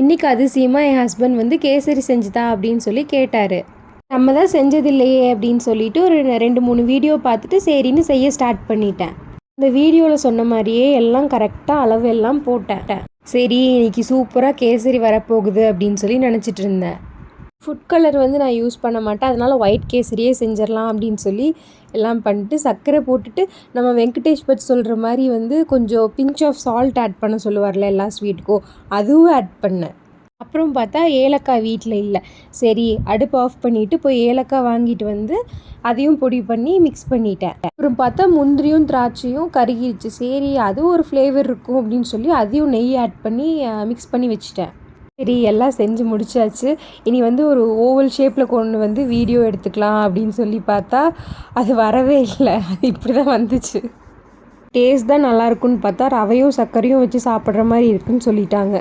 இன்றைக்கி அதிசயமாக என் ஹஸ்பண்ட் வந்து கேசரி செஞ்சுதா அப்படின்னு சொல்லி கேட்டார். நம்ம தான் செஞ்சதில்லையே அப்படின்னு சொல்லிட்டு ஒரு 2-3 வீடியோ பார்த்துட்டு சரின்னு செய்ய ஸ்டார்ட் பண்ணிட்டேன். இந்த வீடியோவில் சொன்ன மாதிரியே எல்லாம் கரெக்டாக அளவு எல்லாம் போட்டேன். சரி இன்னைக்கு சூப்பராக கேசரி வரப்போகுது அப்படின்னு சொல்லி நினச்சிட்டு இருந்தேன். ஃபுட் கலர் வந்து நான் யூஸ் பண்ண மாட்டேன், அதனால் ஒயிட் கேசரியே செஞ்சிடலாம் அப்படின்னு சொல்லி எல்லாம் பண்ணிட்டு சர்க்கரை போட்டுட்டு நம்ம வெங்கடேஷ் பட் சொல்கிற மாதிரி வந்து கொஞ்சம் பிஞ்ச் ஆஃப் சால்ட் ஆட் பண்ண சொல்லுவார்ல எல்லா ஸ்வீட்டுக்கும், அதுவும் ஆட் பண்ணேன். அப்புறம் பார்த்தா ஏலக்காய் வீட்டில் இல்லை. சரி அடுப்பு ஆஃப் பண்ணிவிட்டு போய் ஏலக்காய் வாங்கிட்டு வந்து அதையும் பொடி பண்ணி மிக்ஸ் பண்ணிட்டேன். அப்புறம் பார்த்தா முந்திரியும் திராட்சையும் கருகிருச்சு. சரி அதுவும் ஒரு ஃப்ளேவர் இருக்கும் அப்படின்னு சொல்லி அதையும் நெய் ஆட் பண்ணி மிக்ஸ் பண்ணி வச்சுட்டேன். சரி எல்லாம் செஞ்சு முடிச்சாச்சு. இனி வந்து ஒரு ஓவல் ஷேப்பில் கொண்டு வந்து வீடியோ எடுத்துக்கலாம் அப்படின்னு சொல்லி பார்த்தா அது வரவே இல்லை. அது இப்படி தான் வந்துச்சு. டேஸ்ட் தான் நல்லாயிருக்குன்னு பார்த்தா ரவையும் சர்க்கரையும் வச்சு சாப்பிட்ற மாதிரி இருக்குன்னு சொல்லிட்டாங்க.